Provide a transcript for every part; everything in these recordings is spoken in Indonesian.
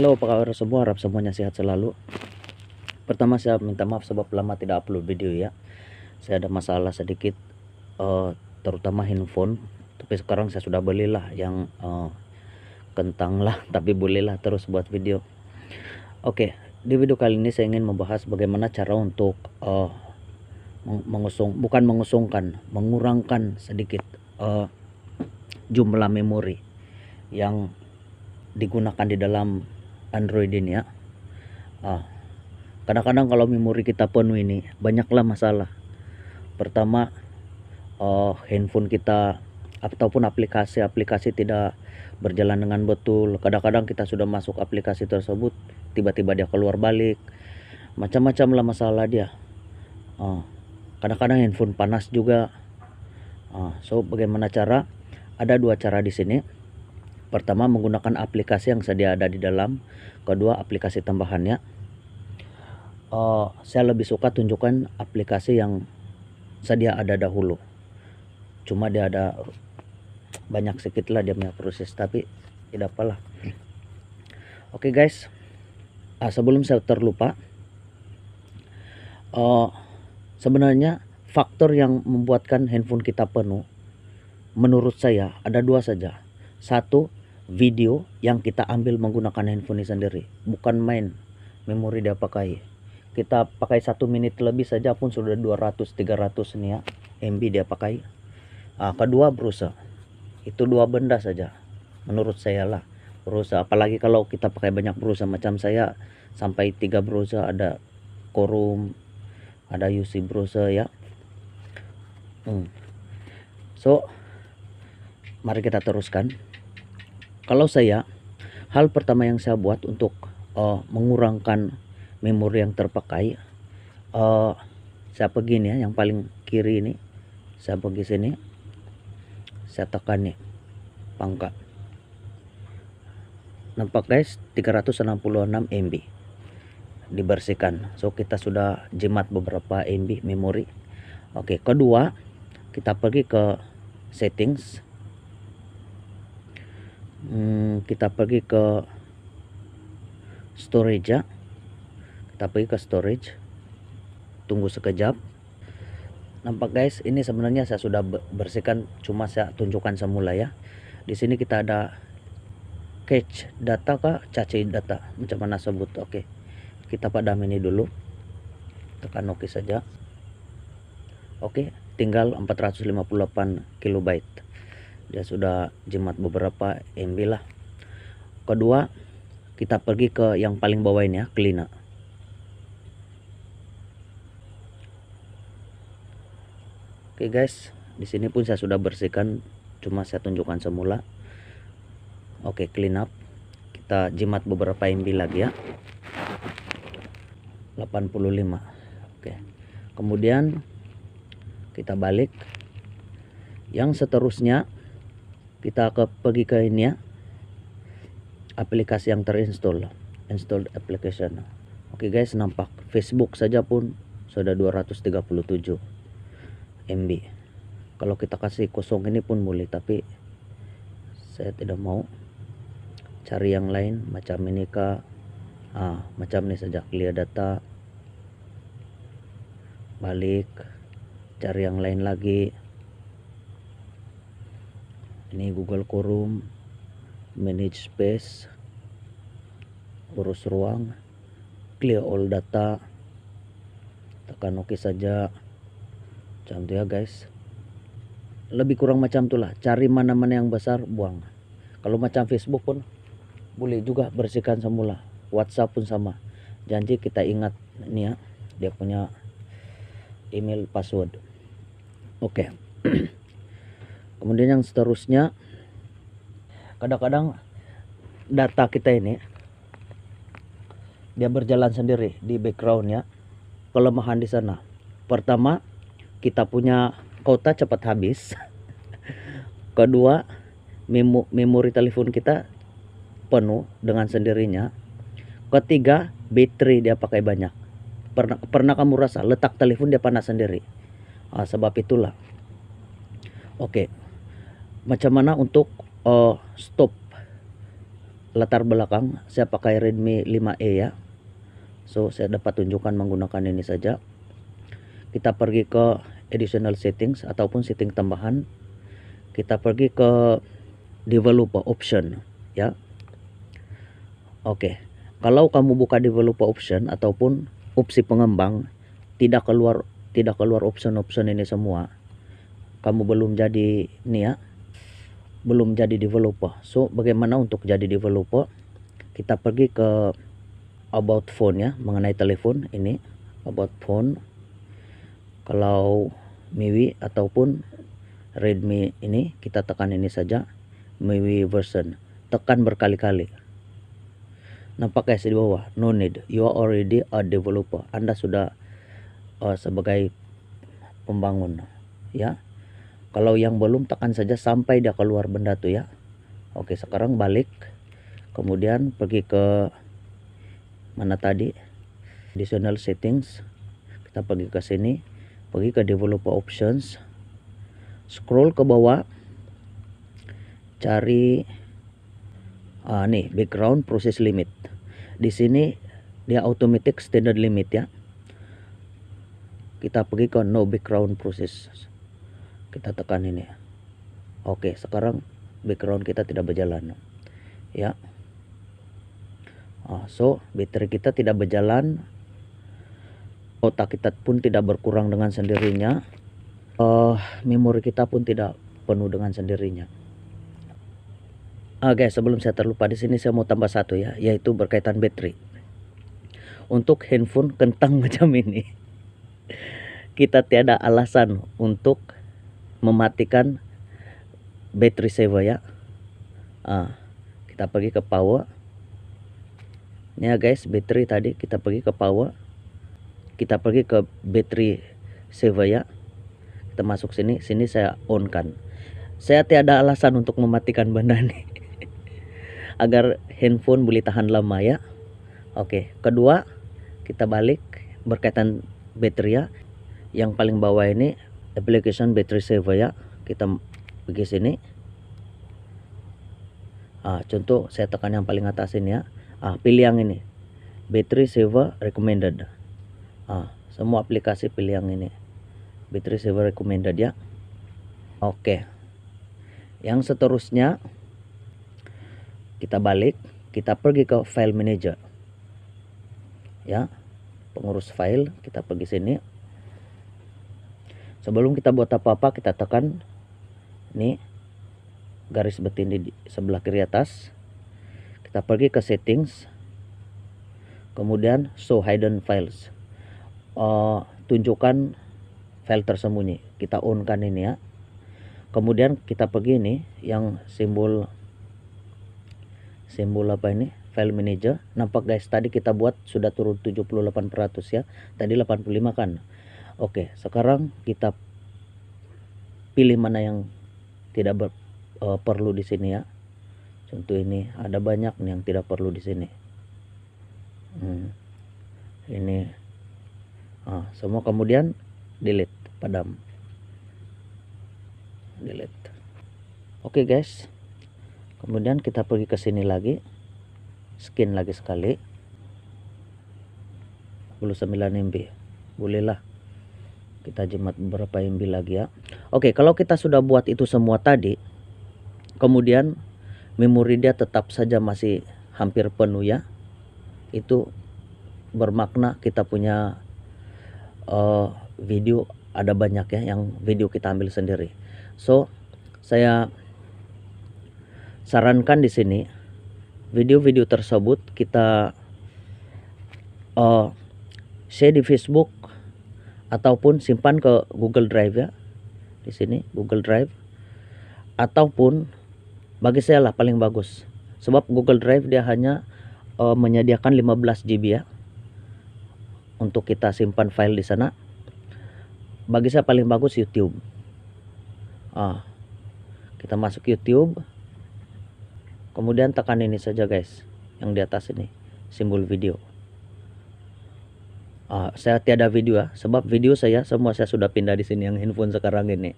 Halo, apa kabar semua? Harap semuanya sehat selalu. Pertama saya minta maaf sebab lama tidak upload video ya. Saya ada masalah sedikit, terutama handphone. Tapi sekarang saya sudah belilah yang kentang lah, tapi bolehlah terus buat video. Oke, di video kali ini saya ingin membahas bagaimana cara untuk mengurangkan sedikit jumlah memori yang digunakan di dalam Android ini ya. Kadang-kadang kalau memori kita penuh ini banyaklah masalah. Pertama, handphone kita ataupun aplikasi-aplikasi tidak berjalan dengan betul. Kadang-kadang kita sudah masuk aplikasi tersebut, tiba-tiba dia keluar balik, macam-macam lah masalah dia. Kadang-kadang handphone panas juga. So bagaimana cara? Ada dua cara di sini. Pertama, menggunakan aplikasi yang sedia ada di dalam. Kedua, aplikasi tambahannya. Saya lebih suka tunjukkan aplikasi yang sedia ada dahulu. Cuma dia ada banyak sedikit lah dia punya proses, tapi tidak apalah. Oke guys, sebelum saya terlupa, sebenarnya faktor yang membuatkan handphone kita penuh, menurut saya ada dua saja. Satu, video yang kita ambil menggunakan handphone ini sendiri, bukan main memori dia pakai. Kita pakai 1 menit lebih saja pun sudah 200-300 nih ya MB dia pakai. Kedua, browser. Itu dua benda saja menurut saya lah, browser. Apalagi kalau kita pakai banyak browser macam saya, sampai 3 browser, ada Chrome, ada UC browser ya. So mari kita teruskan. Kalau saya, hal pertama yang saya buat untuk mengurangkan memori yang terpakai, saya pergi nih ya, yang paling kiri ini, saya pergi sini, saya tekan nih pangkat, nampak guys, 366 MB dibersihkan. So kita sudah jimat beberapa MB memori. Oke, kedua, kita pergi ke settings, kita pergi ke storage ya. Kita pergi ke storage, tunggu sekejap. Nampak guys, ini sebenarnya saya sudah bersihkan, cuma saya tunjukkan semula ya. Di sini kita ada cache data kah, cache data, macam mana sebut. Oke, kita padam ini dulu, tekan oke saja. Oke, tinggal 458 kilobyte. Dia sudah jimat beberapa MB lah. Kedua, kita pergi ke yang paling bawah ini ya, cleaner. Oke guys, di sini pun saya sudah bersihkan, cuma saya tunjukkan semula. Oke, clean up. Kita jimat beberapa MB lagi ya. 85. Oke. Kemudian kita balik. Yang seterusnya kita pergi ke ini ya, aplikasi yang terinstall, installed application. Oke guys, nampak Facebook saja pun sudah 237 MB. Kalau kita kasih kosong ini pun boleh, tapi saya tidak mau. Cari yang lain macam ini kah, macam ini saja, clear data, balik, cari yang lain lagi. Ini Google Chrome, manage space, urus ruang, clear all data, tekan oke saja. Macam itu ya guys, lebih kurang macam itulah. Cari mana-mana yang besar, buang. Kalau macam Facebook pun boleh juga bersihkan semula. WhatsApp pun sama. Janji kita ingat ini ya, dia punya email, password. Oke. Kemudian yang seterusnya, kadang-kadang data kita ini dia berjalan sendiri di background ya. Kelemahan di sana, pertama, kita punya kuota cepat habis. Kedua, memori telepon kita penuh dengan sendirinya. Ketiga, baterai dia pakai banyak. Pernah kamu rasa letak telepon dia panas sendiri? Sebab itulah. Oke, macam mana untuk stop latar belakang saya pakai Redmi 5E ya. So saya dapat tunjukkan menggunakan ini saja. Kita pergi ke additional settings ataupun setting tambahan. Kita pergi ke developer option ya. Oke. Kalau kamu buka developer option ataupun opsi pengembang, tidak keluar option-option ini semua, kamu belum jadi belum jadi developer. So bagaimana untuk jadi developer? Kita pergi ke about phone ya, mengenai telepon ini, about phone. Kalau MIUI ataupun Redmi ini, kita tekan ini saja, MIUI version, tekan berkali-kali. Nampak guys di bawah, no need, you are already a developer. Anda sudah sebagai pembangun ya. Kalau yang belum, tekan saja sampai dia keluar benda tuh ya. Oke, sekarang balik, kemudian pergi ke mana tadi, additional settings. Kita pergi ke sini, pergi ke developer options, scroll ke bawah, cari nih background process limit. Di sini dia automatic standard limit ya. Kita pergi ke no background process, kita tekan ini. Oke, sekarang background kita tidak berjalan ya. So baterai kita tidak berjalan, otak kita pun tidak berkurang dengan sendirinya, memori kita pun tidak penuh dengan sendirinya. Guys, sebelum saya terlupa, di sini saya mau tambah satu ya, yaitu berkaitan baterai. Untuk handphone kentang macam ini, kita tiada alasan untuk mematikan battery saver ya. Kita pergi ke power. Ini ya guys, baterai tadi, kita pergi ke power. Kita pergi ke battery saver ya. Kita masuk sini, saya on kan. Saya tiada alasan untuk mematikan benda ini agar handphone boleh tahan lama ya. Oke, kedua, kita balik berkaitan baterai ya. Yang paling bawah ini application battery saver ya. Kita pergi sini. Contoh saya tekan yang paling atas ini ya. Pilih yang ini, battery saver recommended. Semua aplikasi pilih yang ini, battery saver recommended ya. Oke, yang seterusnya kita balik, kita pergi ke file manager ya, pengurus file. Kita pergi sini. Sebelum kita buat apa-apa, kita tekan ini garis betina di sebelah kiri atas. Kita pergi ke settings, kemudian show hidden files, tunjukkan file tersembunyi. Kita on kan ini ya. Kemudian kita pergi ini yang simbol apa ini, file manager. Nampak guys, tadi kita buat sudah turun 78% ya, tadi 85 kan. Oke, sekarang kita pilih mana yang tidak perlu di sini ya. Contoh ini, ada banyak nih yang tidak perlu di sini. Ini semua, kemudian delete, padam, delete. Oke guys, kemudian kita pergi ke sini lagi, skin lagi sekali, 29 MB, bolehlah kita jimat beberapa MB lagi ya. Oke, kalau kita sudah buat itu semua tadi, kemudian memori dia tetap saja masih hampir penuh ya, itu bermakna kita punya video ada banyak ya, yang video kita ambil sendiri. So saya sarankan di sini video-video tersebut kita share di Facebook ataupun simpan ke Google Drive ya. Di sini Google Drive, ataupun bagi saya lah paling bagus, sebab Google Drive dia hanya menyediakan 15 GB ya untuk kita simpan file di sana. Bagi saya paling bagus YouTube. Kita masuk YouTube, kemudian tekan ini saja guys, yang di atas ini simbol video. Saya tiada video ya, sebab video saya semua saya sudah pindah di sini yang handphone sekarang ini,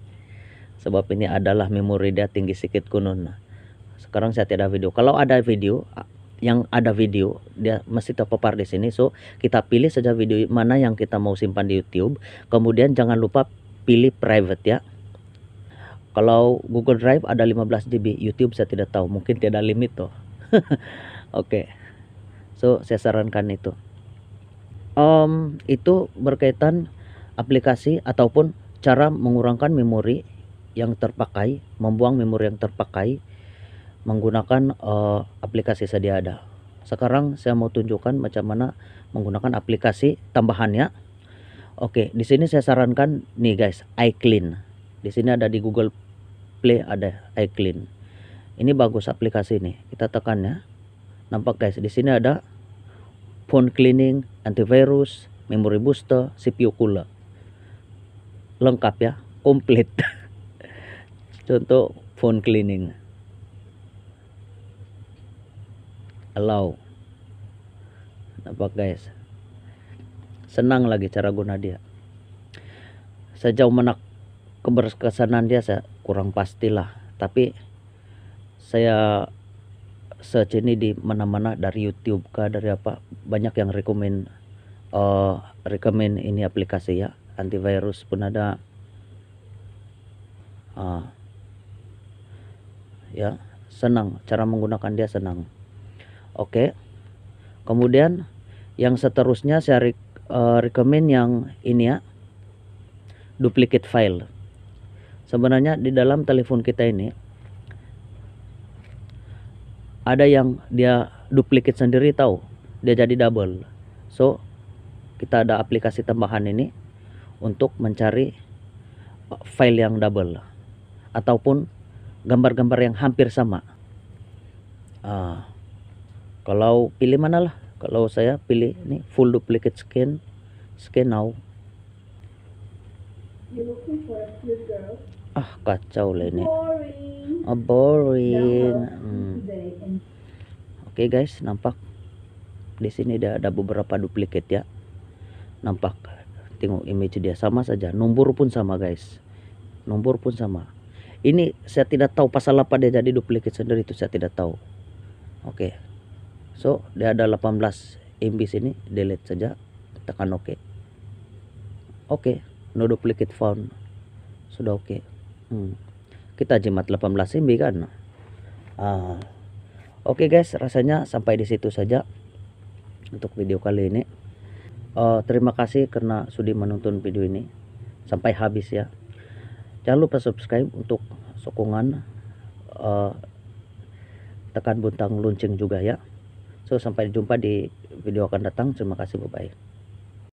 sebab ini adalah memori dia tinggi sedikit kunon. sekarang saya tidak ada video. Kalau ada video yang ada video, dia mesti terpapar di sini. So kita pilih saja video mana yang kita mau simpan di YouTube. Kemudian jangan lupa pilih private ya. Kalau Google Drive ada 15 GB, YouTube saya tidak tahu, mungkin tidak limit tuh. Oke. So saya sarankan itu. Itu berkaitan aplikasi ataupun cara mengurangkan memori yang terpakai, membuang memori yang terpakai menggunakan aplikasi sedia ada. Sekarang saya mau tunjukkan macam mana menggunakan aplikasi tambahannya. Oke, di sini saya sarankan nih guys, iClean. Di sini ada di Google Play ada iClean. Ini bagus aplikasi ini. Kita tekan ya. Nampak guys, di sini ada phone cleaning, antivirus, memory booster, CPU cooler. Lengkap ya, komplit. Contoh phone cleaning. Allow. Nampak guys. Senang lagi cara guna dia. Sejauh mana keberkesanan dia saya kurang pastilah, tapi saya search ini di mana-mana, dari YouTube kah, dari apa, banyak yang rekomend ini aplikasi ya. Antivirus pun ada. Ya, senang cara menggunakan dia, senang. Oke. Kemudian yang seterusnya saya rekomend yang ini ya, duplicate file. Sebenarnya di dalam telepon kita ini ada yang dia duplicate sendiri, tahu, dia jadi double. So kita ada aplikasi tambahan ini untuk mencari file yang double ataupun gambar-gambar yang hampir sama. Kalau pilih mana lah, kalau saya pilih ini full duplicate scan now. Kacau lah ini. Boring. Oke guys, nampak di sini ada beberapa duplicate ya. Nampak, tengok image dia sama saja, nomor pun sama guys, nomor pun sama. Ini saya tidak tahu pasal apa dia jadi duplicate sendiri, itu saya tidak tahu. Oke. So dia ada 18 MB sini, delete saja, tekan oke. Oke, no duplicate found, sudah oke. Kita jimat 18 MB kan. Oke guys, rasanya sampai di situ saja untuk video kali ini. Terima kasih karena sudah menonton video ini sampai habis ya. Jangan lupa subscribe untuk sokongan, tekan butang lonceng juga ya. So sampai jumpa di video akan datang. Terima kasih, bye bye.